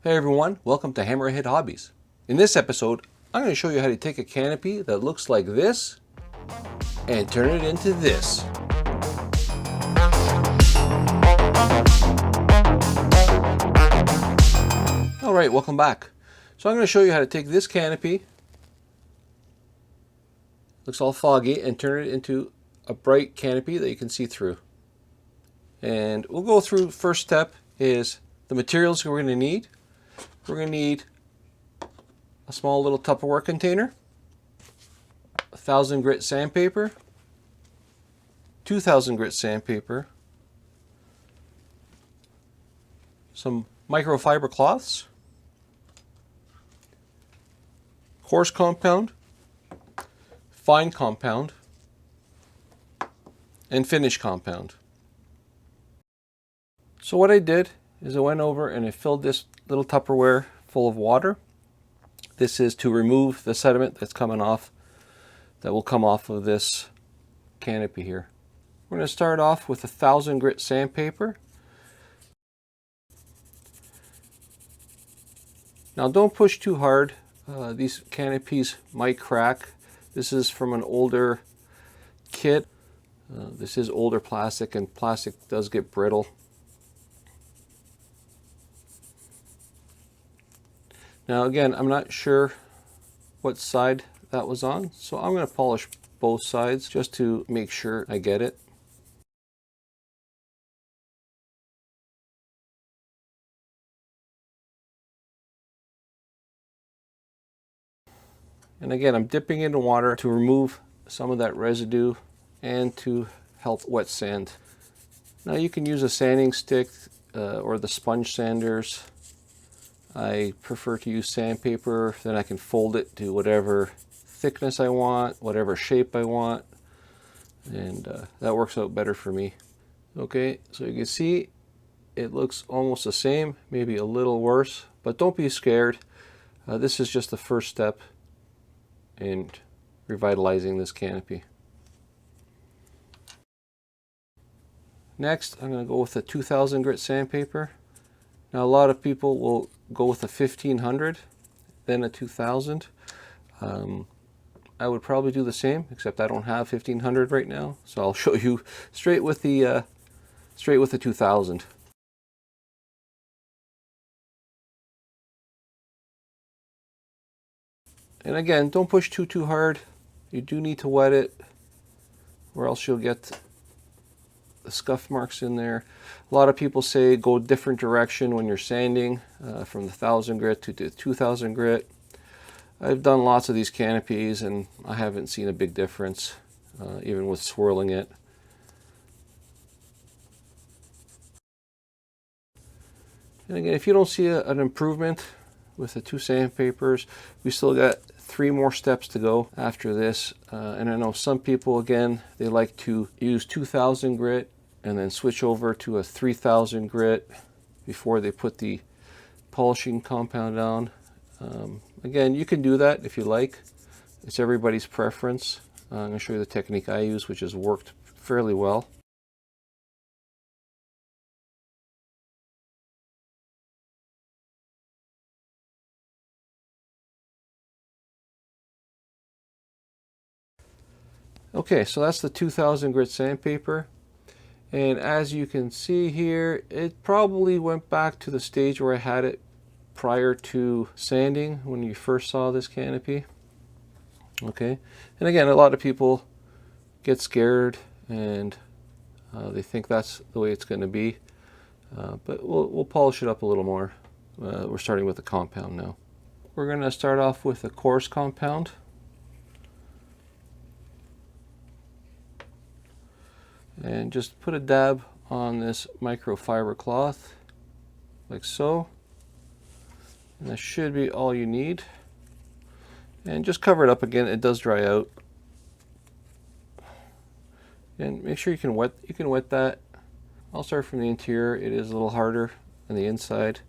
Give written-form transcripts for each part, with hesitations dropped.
Hey everyone, welcome to Hammerhead Hobbies. In this episode, I'm going to show you how to take a canopy that looks like this and turn it into this. Alright, welcome back. So I'm going to show you how to take this canopy, looks all foggy, and turn it into a bright canopy that you can see through. And we'll go through, first step is the materials we're going to need. We're going to need a small little Tupperware container, 1000 grit sandpaper, 2000 grit sandpaper, some microfiber cloths, coarse compound, fine compound, and finish compound. So what I did is I went over and I filled this little Tupperware full of water. This is to remove the sediment that's coming off, that will come off of this canopy here. We're going to start off with 1000 grit sandpaper. Now don't push too hard. These canopies might crack. This is from an older kit. This is older plastic, and plastic does get brittle. Now again, I'm not sure what side that was on, so I'm going to polish both sides just to make sure I get it. And again, I'm dipping into water to remove some of that residue and to help wet sand. Now you can use a sanding stick or the sponge sanders. I prefer to use sandpaper, then I can fold it to whatever thickness I want, whatever shape I want, and that works out better for me. Okay, so you can see it looks almost the same, maybe a little worse, but don't be scared. This is just the first step in revitalizing this canopy. Next, I'm going to go with a 2000 grit sandpaper. Now a lot of people will go with a 1500, then a 2000. I would probably do the same, except I don't have 1500 right now, so I'll show you straight with the 2000. And again, don't push too hard. You do need to wet it, or else you'll get the scuff marks in there. A lot of people say go different direction when you're sanding, from the 1000 grit to the 2000 grit. I've done lots of these canopies and I haven't seen a big difference, even with swirling it. And again, if you don't see an improvement with the two sandpapers, we still got 3 more steps to go after this. And I know some people, again, they like to use 2000 grit and then switch over to a 3000 grit before they put the polishing compound down. Again, you can do that if you like. It's everybody's preference. I'm going to show you the technique I use, which has worked fairly well. Okay, so that's the 2000 grit sandpaper. And as you can see here, it probably went back to the stage where I had it prior to sanding when you first saw this canopy. Okay, and again, a lot of people get scared and they think that's the way it's going to be. But we'll polish it up a little more. We're starting with the compound now. We're going to start off with a coarse compound. And just put a dab on this microfiber cloth, like so. And that should be all you need. And just cover it up again, it does dry out. And make sure you can wet that. I'll start from the interior, it is a little harder than the inside.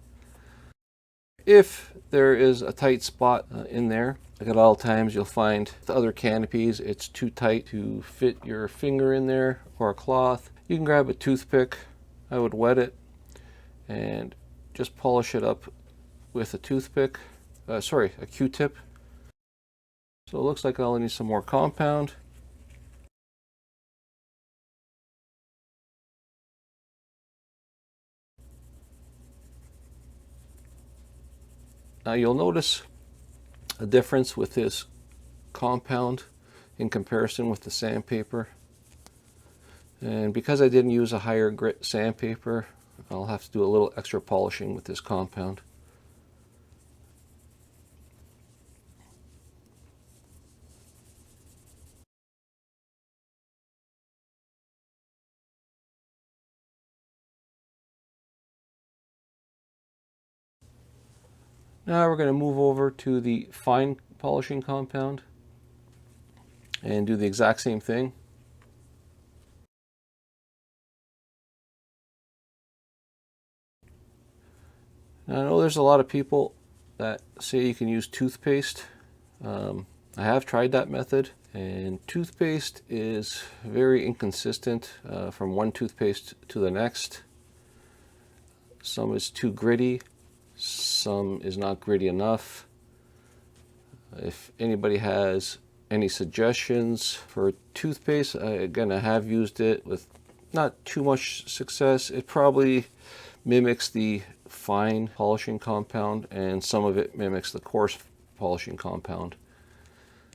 If there is a tight spot in there, like at all times you'll find the other canopies, it's too tight to fit your finger in there or a cloth. You can grab a toothpick. I would wet it and just polish it up with a toothpick, sorry, a Q-tip. So it looks like I'll need some more compound. Now you'll notice a difference with this compound in comparison with the sandpaper. And because I didn't use a higher grit sandpaper, I'll have to do a little extra polishing with this compound. Now we're going to move over to the fine polishing compound and do the exact same thing. Now I know there's a lot of people that say you can use toothpaste. I have tried that method, and toothpaste is very inconsistent from one toothpaste to the next. Some is too gritty, some is not gritty enough. If anybody has any suggestions for toothpaste, again, I have used it with not too much success. It probably mimics the fine polishing compound, and some of it mimics the coarse polishing compound.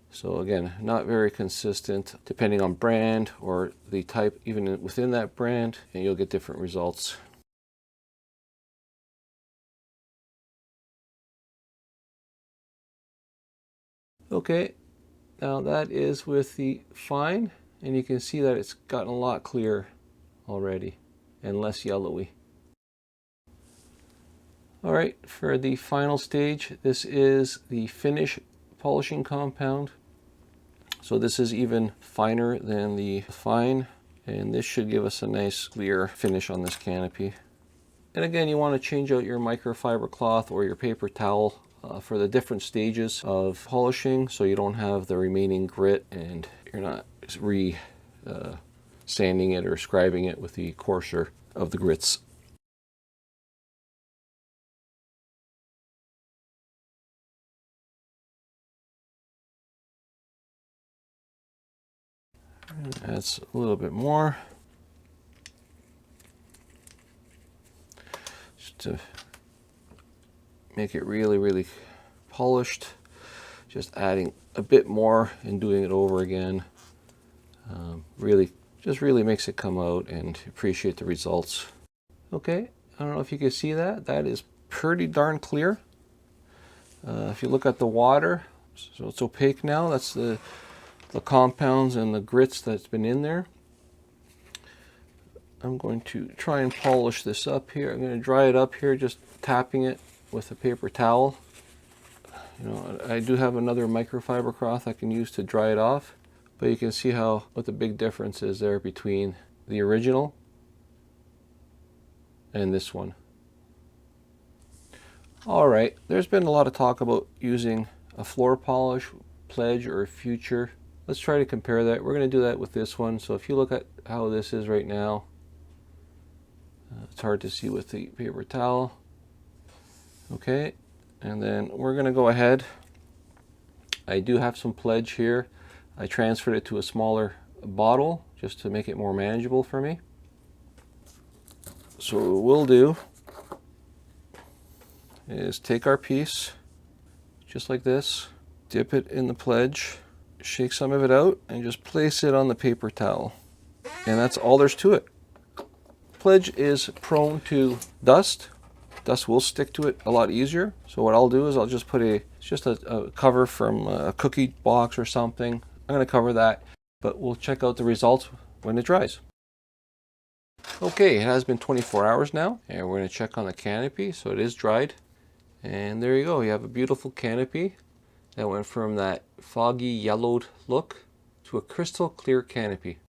So again, not very consistent depending on brand or the type, even within that brand, and you'll get different results. Okay, now that is with the fine, and you can see that it's gotten a lot clearer already and less yellowy. All right, for the final stage, this is the finish polishing compound. So this is even finer than the fine, and this should give us a nice clear finish on this canopy. And again, you want to change out your microfiber cloth or your paper towel for the different stages of polishing, so you don't have the remaining grit and you're not sanding it or scribing it with the coarser of the grits. That's a little bit more, just to make it really polished. Just adding a bit more and doing it over again really makes it come out and appreciate the results. Okay, I don't know if you can see that. That is pretty darn clear. If you look at the water, so it's opaque now. That's the compounds and the grits that's been in there. I'm going to try and polish this up here. I'm going to dry it up here, just tapping it with a paper towel. You know, I do have another microfiber cloth I can use to dry it off, but you can see what the big difference is there between the original and this one. All right, there's been a lot of talk about using a floor polish, Pledge or Future. Let's try to compare that. We're going to do that with this one. So if you look at how this is right now, it's hard to see with the paper towel. Okay, and then we're going to go ahead. I do have some Pledge here. I transferred it to a smaller bottle just to make it more manageable for me. So what we'll do is take our piece just like this, dip it in the Pledge, shake some of it out, and just place it on the paper towel. And that's all there's to it. Pledge is prone to dust. Dust will stick to it a lot easier. So what I'll do is I'll just put a cover from a cookie box or something. I'm going to cover that, but we'll check out the results when it dries. Okay, it has been 24 hours now, and we're going to check on the canopy. So it is dried, and there you go. You have a beautiful canopy that went from that foggy yellowed look to a crystal clear canopy.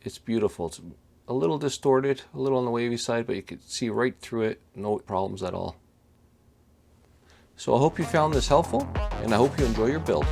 It's beautiful. It's a little distorted, a little on the wavy side, but you can see right through it, no problems at all. So I hope you found this helpful, and I hope you enjoy your build.